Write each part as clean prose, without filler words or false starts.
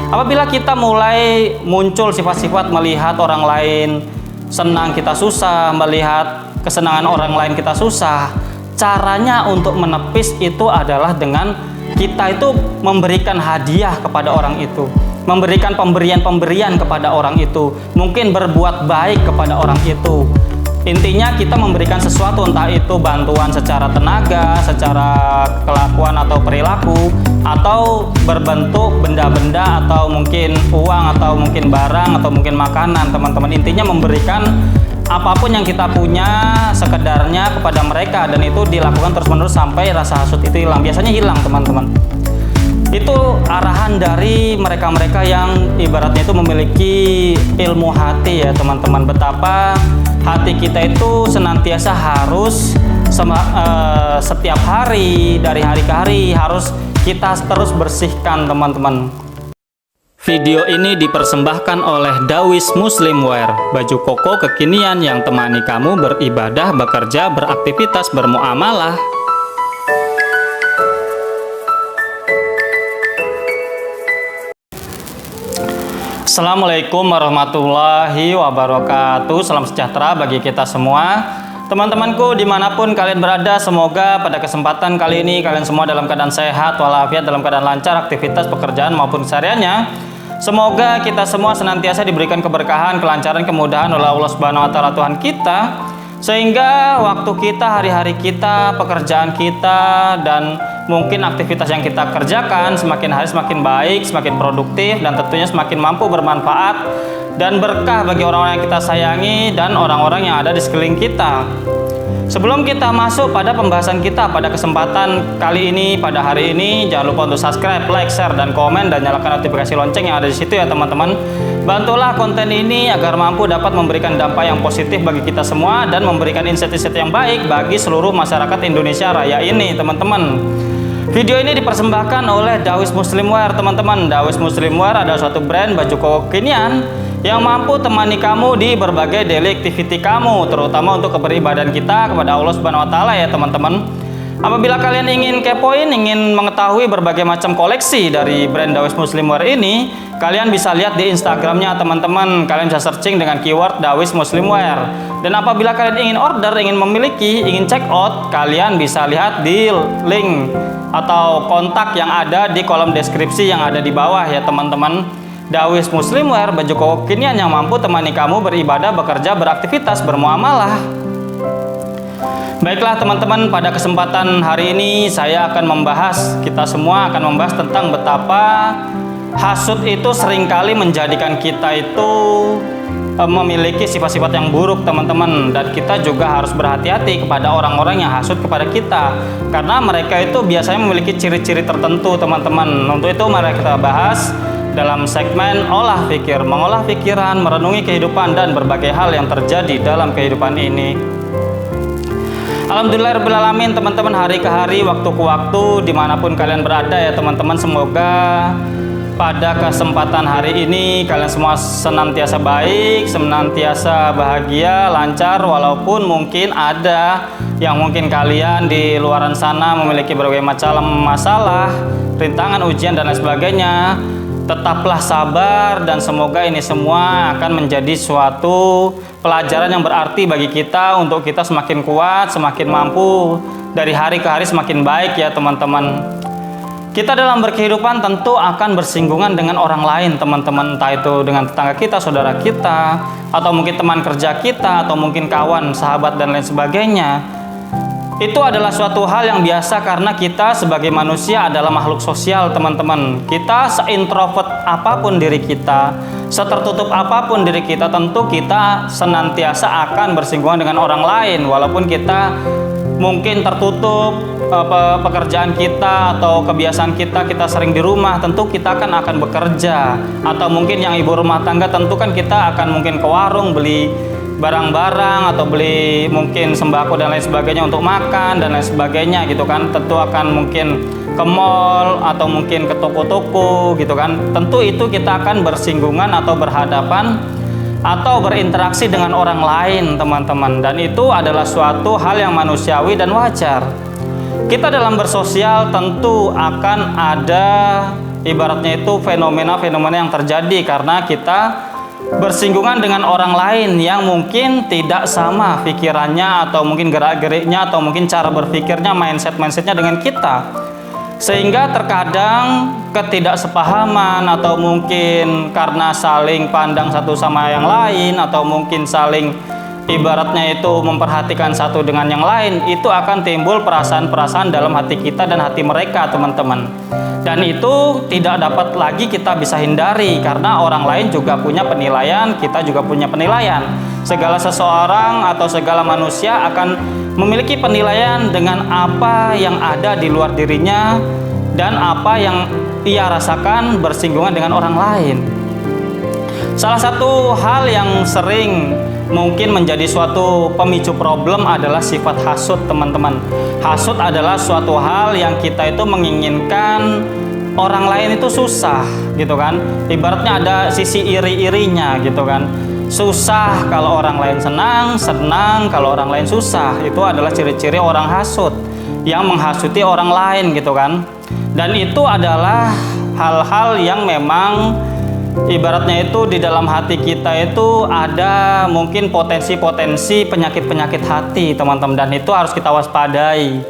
Apabila kita mulai muncul sifat-sifat melihat orang lain senang kita susah, melihat kesenangan orang lain kita susah, caranya untuk menepis itu adalah dengan kita itu memberikan hadiah kepada orang itu, memberikan pemberian-pemberian kepada orang itu, mungkin berbuat baik kepada orang itu. Intinya kita memberikan sesuatu, entah itu bantuan secara tenaga, secara kelakuan atau perilaku, atau berbentuk benda-benda, atau mungkin uang, atau mungkin barang, atau mungkin makanan, teman-teman. Intinya memberikan apapun yang kita punya sekedarnya kepada mereka, dan itu dilakukan terus-menerus sampai rasa hasut itu hilang. Biasanya hilang, teman-teman. Itu arahan dari mereka-mereka yang ibaratnya itu memiliki ilmu hati ya, teman-teman. Betapa hati kita itu senantiasa harus setiap hari, dari hari ke hari harus kita terus bersihkan, teman-teman. Video ini dipersembahkan oleh Dawis Muslimwear, baju koko kekinian yang temani kamu beribadah, bekerja, beraktivitas, bermuamalah. Assalamualaikum warahmatullahi wabarakatuh. Salam sejahtera bagi kita semua. Teman-temanku dimanapun kalian berada, semoga pada kesempatan kali ini kalian semua dalam keadaan sehat walafiat, dalam keadaan lancar aktivitas pekerjaan maupun kesehariannya. Semoga kita semua senantiasa diberikan keberkahan, kelancaran, kemudahan oleh Allah Subhanahu wa taala Tuhan kita, sehingga waktu kita, hari-hari kita, pekerjaan kita, dan mungkin aktivitas yang kita kerjakan semakin hari semakin baik, semakin produktif, dan tentunya semakin mampu bermanfaat dan berkah bagi orang-orang yang kita sayangi dan orang-orang yang ada di sekeliling kita. Sebelum kita masuk pada pembahasan kita pada kesempatan kali ini, pada hari ini, jangan lupa untuk subscribe, like, share, dan komen, dan nyalakan notifikasi lonceng yang ada di situ ya, teman-teman. Bantulah konten ini agar mampu dapat memberikan dampak yang positif bagi kita semua dan memberikan insight-insight yang baik bagi seluruh masyarakat Indonesia Raya ini, teman-teman. Video ini dipersembahkan oleh Dawis Muslimwear, teman-teman. Dawis Muslimwear adalah suatu brand baju koko kekinian yang mampu temani kamu di berbagai daily activity kamu, terutama untuk keberibadan kita kepada Allah Subhanahu wa taala ya, teman-teman. Apabila kalian ingin kepoin, ingin mengetahui berbagai macam koleksi dari brand Dawis Muslimwear ini, kalian bisa lihat di Instagramnya, teman-teman. Kalian bisa searching dengan keyword Dawis Muslimwear. Dan apabila kalian ingin order, ingin memiliki, ingin check out, kalian bisa lihat di link atau kontak yang ada di kolom deskripsi yang ada di bawah ya, teman-teman. Dawis Muslimwear, baju koko kekinian yang mampu temani kamu beribadah, bekerja, beraktivitas, bermuamalah. Baiklah teman-teman, pada kesempatan hari ini saya akan membahas, kita semua akan membahas tentang betapa hasut itu seringkali menjadikan kita itu memiliki sifat-sifat yang buruk, teman-teman. Dan kita juga harus berhati-hati kepada orang-orang yang hasut kepada kita, karena mereka itu biasanya memiliki ciri-ciri tertentu, teman-teman. Untuk itu mari kita bahas dalam segmen olah pikir, mengolah pikiran, merenungi kehidupan dan berbagai hal yang terjadi dalam kehidupan ini. Alhamdulillahirrahmanirrahim, teman-teman, hari ke hari, waktu ke waktu, dimanapun kalian berada ya, teman-teman. Semoga pada kesempatan hari ini kalian semua senantiasa baik, senantiasa bahagia, lancar, walaupun mungkin ada yang mungkin kalian di luaran sana memiliki berbagai macam masalah, rintangan, ujian, dan lain sebagainya. Tetaplah sabar, dan semoga ini semua akan menjadi suatu pelajaran yang berarti bagi kita, untuk kita semakin kuat, semakin mampu, dari hari ke hari semakin baik ya, teman-teman. Kita dalam berkehidupan tentu akan bersinggungan dengan orang lain, teman-teman. Entah itu dengan tetangga kita, saudara kita, atau mungkin teman kerja kita, atau mungkin kawan, sahabat, dan lain sebagainya. Itu adalah suatu hal yang biasa karena kita sebagai manusia adalah makhluk sosial, teman-teman. Kita seintrovert apapun diri kita, setertutup apapun diri kita, tentu kita senantiasa akan bersinggungan dengan orang lain. Walaupun kita mungkin tertutup pekerjaan kita atau kebiasaan kita sering di rumah, tentu kita akan bekerja. Atau mungkin yang ibu rumah tangga, tentu kan kita akan mungkin ke warung beli barang-barang atau beli mungkin sembako dan lain sebagainya untuk makan dan lain sebagainya gitu kan. Tentu akan mungkin ke mall atau mungkin ke toko-toko gitu kan. Tentu itu kita akan bersinggungan atau berhadapan atau berinteraksi dengan orang lain, teman-teman. Dan itu adalah suatu hal yang manusiawi dan wajar. Kita dalam bersosial tentu akan ada ibaratnya itu fenomena-fenomena yang terjadi karena kita bersinggungan dengan orang lain yang mungkin tidak sama pikirannya atau mungkin gerak-geriknya atau mungkin cara berpikirnya, mindsetnya dengan kita, sehingga terkadang ketidaksepahaman atau mungkin karena saling pandang satu sama yang lain atau mungkin saling ibaratnya itu memperhatikan satu dengan yang lain, itu akan timbul perasaan-perasaan dalam hati kita dan hati mereka, teman-teman. Dan itu tidak dapat lagi kita bisa hindari karena orang lain juga punya penilaian, kita juga punya penilaian. Segala seseorang atau segala manusia akan memiliki penilaian dengan apa yang ada di luar dirinya dan apa yang ia rasakan bersinggungan dengan orang lain. Salah satu hal yang sering mungkin menjadi suatu pemicu problem adalah sifat hasut, teman-teman. Hasut adalah suatu hal yang kita itu menginginkan orang lain itu susah gitu kan. Ibaratnya ada sisi iri-irinya gitu kan. Susah kalau orang lain senang, senang kalau orang lain susah. Itu adalah ciri-ciri orang hasut, yang menghasuti orang lain gitu kan. Dan itu adalah hal-hal yang memang ibaratnya itu di dalam hati kita itu ada mungkin potensi-potensi penyakit-penyakit hati, teman-teman, dan itu harus kita waspadai.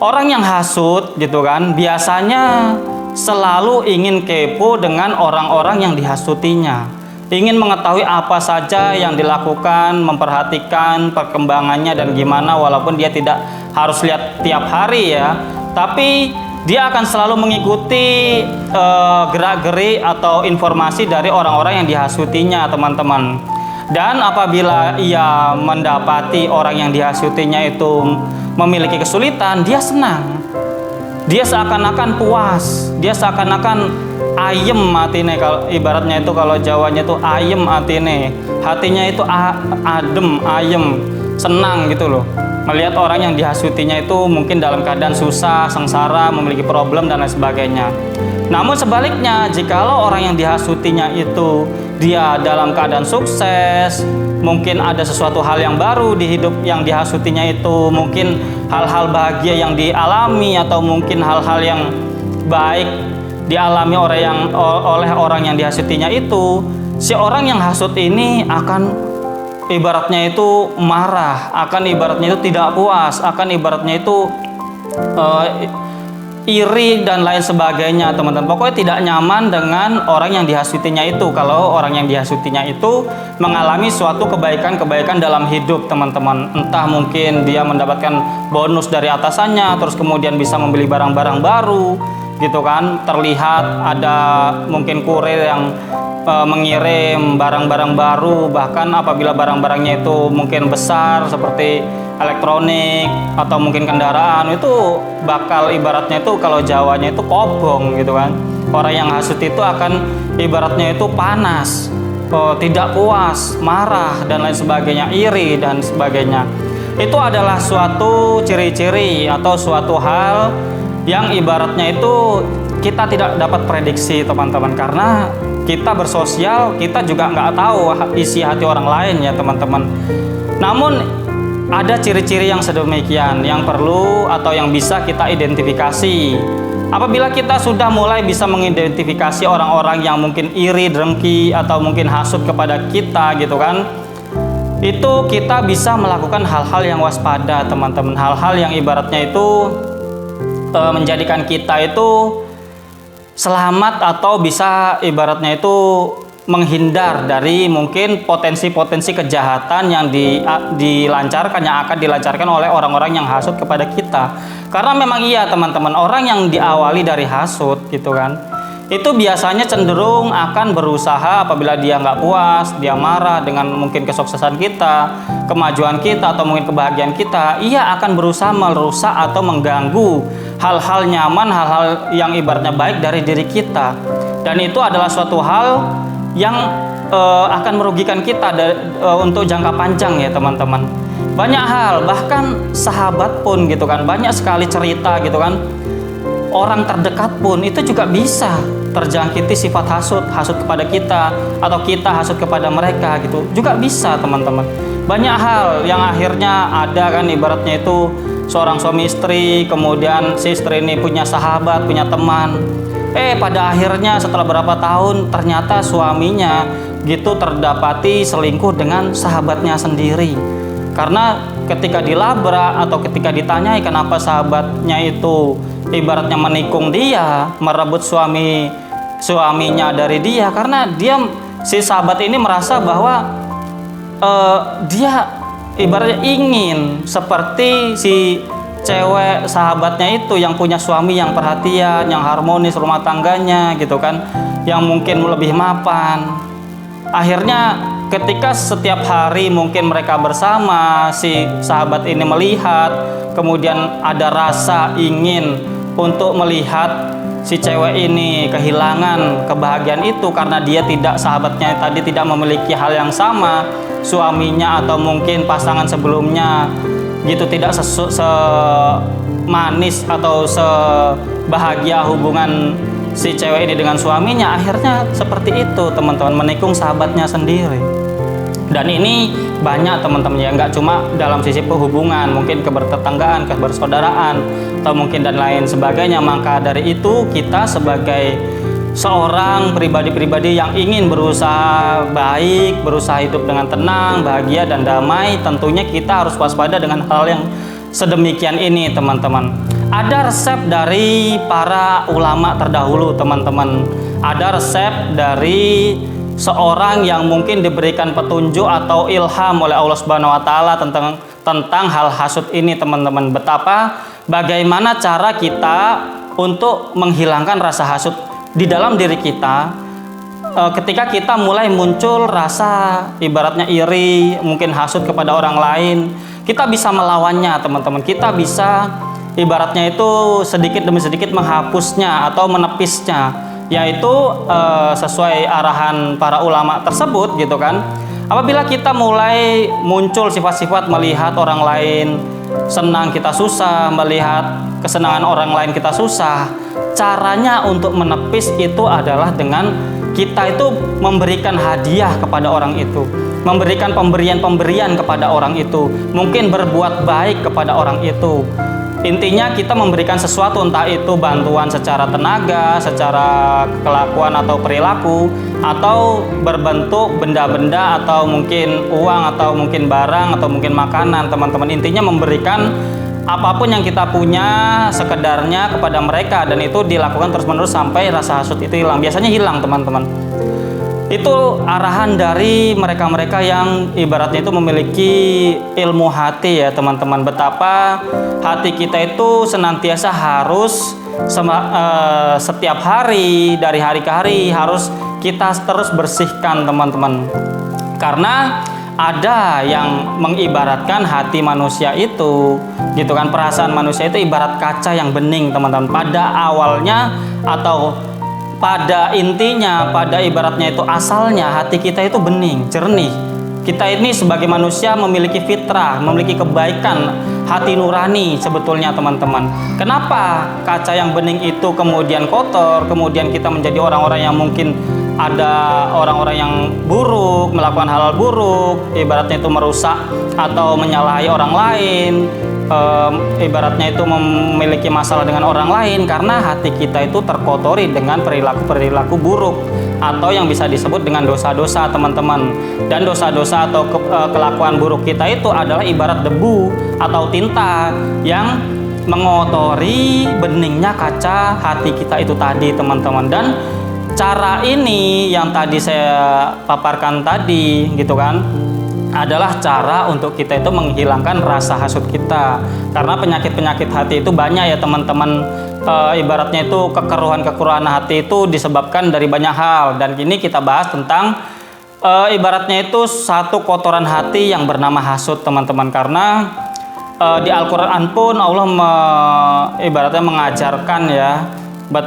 Orang yang hasut gitu kan biasanya selalu ingin kepo dengan orang-orang yang dihasutinya, ingin mengetahui apa saja yang dilakukan, memperhatikan perkembangannya dan gimana, walaupun dia tidak harus lihat tiap hari ya, tapi dia akan selalu mengikuti gerak-gerik atau informasi dari orang-orang yang dihasutinya, teman-teman. Dan apabila ia mendapati orang yang dihasutinya itu memiliki kesulitan, dia senang. Dia seakan-akan puas, dia seakan-akan ayem hatine, kalau ibaratnya itu kalau Jawanya itu ayem hatine. Hatinya itu adem, ayem, senang gitu loh. Melihat orang yang dihasutinya itu mungkin dalam keadaan susah, sengsara, memiliki problem dan lain sebagainya. Namun sebaliknya, jikalau orang yang dihasutinya itu dia dalam keadaan sukses, mungkin ada sesuatu hal yang baru di hidup yang dihasutinya itu, mungkin hal-hal bahagia yang dialami atau mungkin hal-hal yang baik dialami oleh orang yang dihasutinya itu, si orang yang hasut ini akan ibaratnya itu marah, akan ibaratnya itu tidak puas, akan ibaratnya itu iri dan lain sebagainya, teman-teman. Pokoknya tidak nyaman dengan orang yang dihasutinya itu kalau orang yang dihasutinya itu mengalami suatu kebaikan-kebaikan dalam hidup, teman-teman. Entah mungkin dia mendapatkan bonus dari atasannya, terus kemudian bisa membeli barang-barang baru gitu kan. Terlihat ada mungkin kurir yang mengirim barang-barang baru, bahkan apabila barang-barangnya itu mungkin besar seperti elektronik atau mungkin kendaraan, itu bakal ibaratnya itu kalau Jawanya itu kobong gitu kan. Orang yang hasut itu akan ibaratnya itu panas, tidak puas, marah dan lain sebagainya, iri dan sebagainya. Itu adalah suatu ciri-ciri atau suatu hal yang ibaratnya itu kita tidak dapat prediksi, teman-teman, karena kita bersosial, kita juga nggak tahu isi hati orang lain ya, teman-teman. Namun ada ciri-ciri yang sedemikian yang perlu atau yang bisa kita identifikasi. Apabila kita sudah mulai bisa mengidentifikasi orang-orang yang mungkin iri, dengki atau mungkin hasut kepada kita gitu kan, itu kita bisa melakukan hal-hal yang waspada, teman-teman. Hal-hal yang ibaratnya itu menjadikan kita itu selamat atau bisa ibaratnya itu menghindar dari mungkin potensi-potensi kejahatan yang dilancarkan, yang akan dilancarkan oleh orang-orang yang hasut kepada kita. Karena memang iya, teman-teman, orang yang diawali dari hasut gitu kan, itu biasanya cenderung akan berusaha apabila dia nggak puas, dia marah dengan mungkin kesuksesan kita, kemajuan kita atau mungkin kebahagiaan kita, ia akan berusaha merusak atau mengganggu hal-hal nyaman, hal-hal yang ibaratnya baik dari diri kita. Dan itu adalah suatu hal yang akan merugikan kita untuk jangka panjang ya, teman-teman. Banyak hal, bahkan sahabat pun gitu kan, banyak sekali cerita gitu kan. Orang terdekat pun itu juga bisa terjangkiti sifat hasut kepada kita, atau kita hasut kepada mereka gitu. Juga bisa, teman-teman. Banyak hal yang akhirnya ada kan, ibaratnya itu seorang suami istri, kemudian si istri ini punya sahabat, punya teman. Pada akhirnya setelah berapa tahun ternyata suaminya gitu terdapati selingkuh dengan sahabatnya sendiri. Karena ketika dilabrak atau ketika ditanyai kenapa sahabatnya itu ibaratnya menikung dia, merebut suaminya dari dia, karena si sahabat ini merasa bahwa dia ibaratnya ingin seperti si cewek sahabatnya itu yang punya suami yang perhatian, yang harmonis rumah tangganya gitu kan, yang mungkin lebih mapan. Akhirnya ketika setiap hari mungkin mereka bersama, si sahabat ini melihat, kemudian ada rasa ingin untuk melihat si cewek ini kehilangan kebahagiaan itu karena sahabatnya tadi tidak memiliki hal yang sama, suaminya atau mungkin pasangan sebelumnya gitu tidak semanis atau sebahagia hubungan si cewek ini dengan suaminya. Akhirnya seperti itu teman-teman, menikung sahabatnya sendiri. Dan ini banyak teman-teman ya, nggak cuma dalam sisi hubungan, mungkin kebertetanggaan, kebersaudaraan, atau mungkin dan lain sebagainya. Maka dari itu kita sebagai seorang pribadi-pribadi yang ingin berusaha baik, berusaha hidup dengan tenang, bahagia dan damai, tentunya kita harus waspada dengan hal yang sedemikian ini teman-teman. Ada resep dari para ulama terdahulu teman-teman. Ada resep dari seorang yang mungkin diberikan petunjuk atau ilham oleh Allah Subhanahu wa taala tentang hal hasud ini teman-teman. Bagaimana cara kita untuk menghilangkan rasa hasud di dalam diri kita ketika kita mulai muncul rasa ibaratnya iri, mungkin hasud kepada orang lain. Kita bisa melawannya teman-teman. Kita bisa ibaratnya itu sedikit demi sedikit menghapusnya atau menepisnya, yaitu sesuai arahan para ulama tersebut gitu kan. Apabila kita mulai muncul sifat-sifat melihat orang lain senang kita susah, melihat kesenangan orang lain kita susah, caranya untuk menepis itu adalah dengan kita itu memberikan hadiah kepada orang itu, memberikan pemberian-pemberian kepada orang itu, mungkin berbuat baik kepada orang itu. Intinya kita memberikan sesuatu, entah itu bantuan secara tenaga, secara kelakuan atau perilaku, atau berbentuk benda-benda atau mungkin uang atau mungkin barang atau mungkin makanan teman-teman. Intinya memberikan apapun yang kita punya sekedarnya kepada mereka, dan itu dilakukan terus-menerus sampai rasa hasud itu hilang. Biasanya hilang teman-teman. Itu arahan dari mereka-mereka yang ibaratnya itu memiliki ilmu hati ya teman-teman. Betapa hati kita itu senantiasa harus setiap hari, dari hari ke hari harus kita terus bersihkan teman-teman. Karena ada yang mengibaratkan hati manusia itu gitu kan, perasaan manusia itu ibarat kaca yang bening teman-teman. Pada awalnya atau pada intinya, pada ibaratnya itu asalnya hati kita itu bening, jernih. Kita ini sebagai manusia memiliki fitrah, memiliki kebaikan, hati nurani sebetulnya teman-teman. Kenapa kaca yang bening itu kemudian kotor, kemudian kita menjadi orang-orang yang mungkin ada orang-orang yang buruk, melakukan hal buruk, ibaratnya itu merusak atau menyalahi orang lain, ibaratnya itu memiliki masalah dengan orang lain, karena hati kita itu terkotori dengan perilaku buruk atau yang bisa disebut dengan dosa-dosa teman-teman. Dan dosa-dosa atau kelakuan buruk kita itu adalah ibarat debu atau tinta yang mengotori beningnya kaca hati kita itu tadi teman-teman. Dan cara ini yang tadi saya paparkan tadi gitu kan, adalah cara untuk kita itu menghilangkan rasa hasud kita. Karena penyakit-penyakit hati itu banyak ya teman-teman. Ibaratnya itu kekeruhan hati itu disebabkan dari banyak hal. Dan kini kita bahas tentang ibaratnya itu satu kotoran hati yang bernama hasud teman-teman. Karena di Al-Quran pun Allah ibaratnya mengajarkan ya,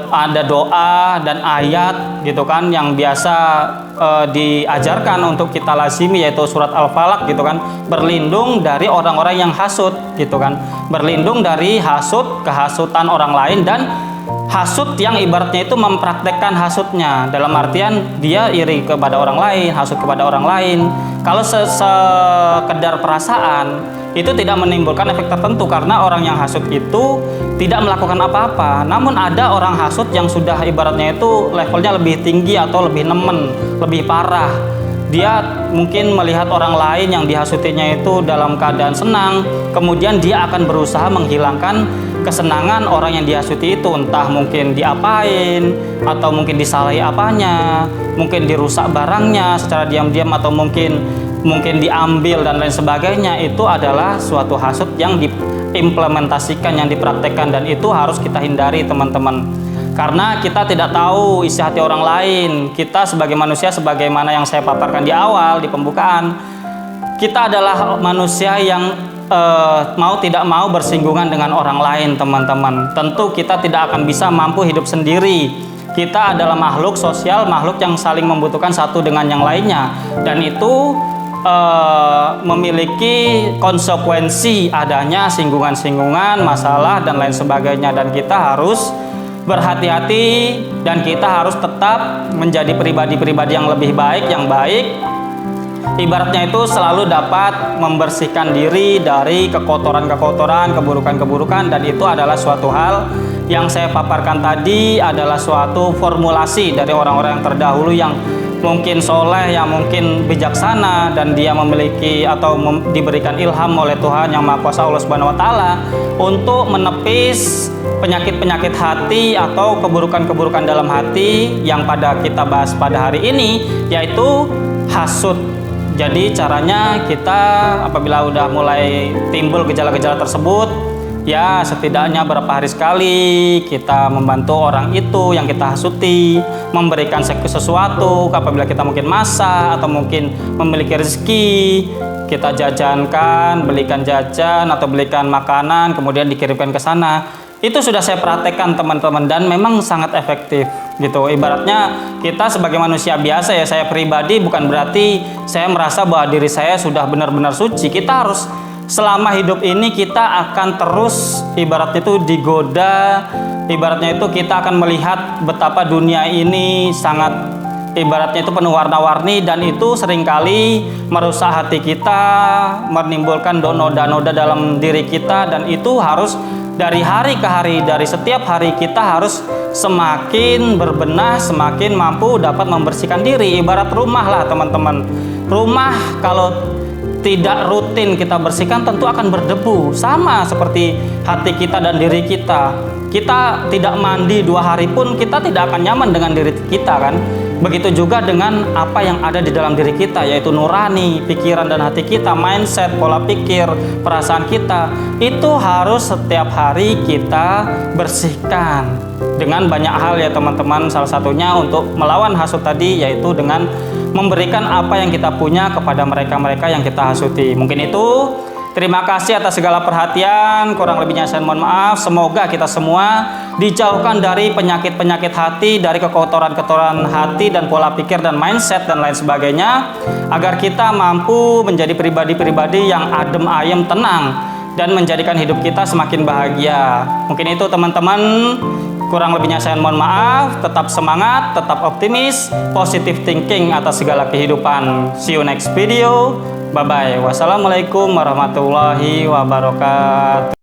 ada doa dan ayat gitu kan yang biasa diajarkan untuk kita lazimi, yaitu surat Al-Falaq gitu kan, berlindung dari orang-orang yang hasud gitu kan, berlindung dari hasud, kehasutan orang lain, dan hasud yang ibaratnya itu mempraktekkan hasudnya dalam artian dia iri kepada orang lain, hasud kepada orang lain. Kalau sekedar perasaan itu tidak menimbulkan efek tertentu, karena orang yang hasut itu tidak melakukan apa-apa. Namun ada orang hasut yang sudah ibaratnya itu levelnya lebih tinggi atau lebih nemen, lebih parah. Dia mungkin melihat orang lain yang dihasutinya itu dalam keadaan senang, kemudian dia akan berusaha menghilangkan kesenangan orang yang dihasuti itu, entah mungkin diapain, atau mungkin disalahi apanya, mungkin dirusak barangnya secara diam-diam, atau mungkin diambil dan lain sebagainya. Itu adalah suatu hasut yang diimplementasikan, yang dipraktekkan, dan itu harus kita hindari teman-teman. Karena kita tidak tahu isi hati orang lain. Kita sebagai manusia, sebagaimana yang saya paparkan di awal, di pembukaan, kita adalah manusia yang mau tidak mau bersinggungan dengan orang lain teman-teman. Tentu kita tidak akan bisa mampu hidup sendiri. Kita adalah makhluk sosial, makhluk yang saling membutuhkan satu dengan yang lainnya. Dan itu memiliki konsekuensi adanya singgungan-singgungan, masalah, dan lain sebagainya. Dan kita harus berhati-hati, dan kita harus tetap menjadi pribadi-pribadi yang lebih baik, yang baik. Ibaratnya itu selalu dapat membersihkan diri dari kekotoran-kekotoran, keburukan-keburukan, dan itu adalah suatu hal yang saya paparkan tadi, adalah suatu formulasi dari orang-orang yang terdahulu yang mungkin soleh, yang mungkin bijaksana, dan dia memiliki atau diberikan ilham oleh Tuhan Yang Maha Kuasa Allah Subhanahu wa Ta'ala untuk menepis penyakit-penyakit hati atau keburukan-keburukan dalam hati yang pada kita bahas pada hari ini, yaitu hasut. Jadi caranya kita apabila udah mulai timbul gejala-gejala tersebut, ya setidaknya berapa hari sekali kita membantu orang itu yang kita hasuti, memberikan sesuatu apabila kita mungkin masak atau mungkin memiliki rezeki, kita jajankan, belikan jajan atau belikan makanan, kemudian dikirimkan ke sana. Itu sudah saya praktekkan teman-teman, dan memang sangat efektif gitu. Ibaratnya kita sebagai manusia biasa, ya saya pribadi, bukan berarti saya merasa bahwa diri saya sudah benar-benar suci. Kita harus selama hidup ini kita akan terus ibaratnya itu digoda, ibaratnya itu kita akan melihat betapa dunia ini sangat ibaratnya itu penuh warna-warni, dan itu seringkali merusak hati kita, menimbulkan noda-noda dalam diri kita. Dan itu harus dari hari ke hari, dari setiap hari kita harus semakin berbenah, semakin mampu dapat membersihkan diri. Ibarat rumah lah teman-teman. Rumah kalau tidak rutin kita bersihkan tentu akan berdebu. Sama seperti hati kita dan diri kita. Kita tidak mandi 2 hari pun kita tidak akan nyaman dengan diri kita kan. Begitu juga dengan apa yang ada di dalam diri kita, yaitu nurani, pikiran dan hati kita, mindset, pola pikir, perasaan kita. Itu harus setiap hari kita bersihkan dengan banyak hal ya teman-teman. Salah satunya untuk melawan hasut tadi, yaitu dengan memberikan apa yang kita punya kepada mereka-mereka yang kita hasuti. Mungkin itu. Terima kasih atas segala perhatian. Kurang lebihnya saya mohon maaf. Semoga kita semua dijauhkan dari penyakit-penyakit hati, dari kekotoran-kekotoran hati dan pola pikir dan mindset dan lain sebagainya, agar kita mampu menjadi pribadi-pribadi yang adem ayem, tenang, dan menjadikan hidup kita semakin bahagia. Mungkin itu teman-teman. Kurang lebihnya saya mohon maaf. Tetap semangat, tetap optimis, positive thinking atas segala kehidupan. See you next video. Bye-bye. Wassalamualaikum warahmatullahi wabarakatuh.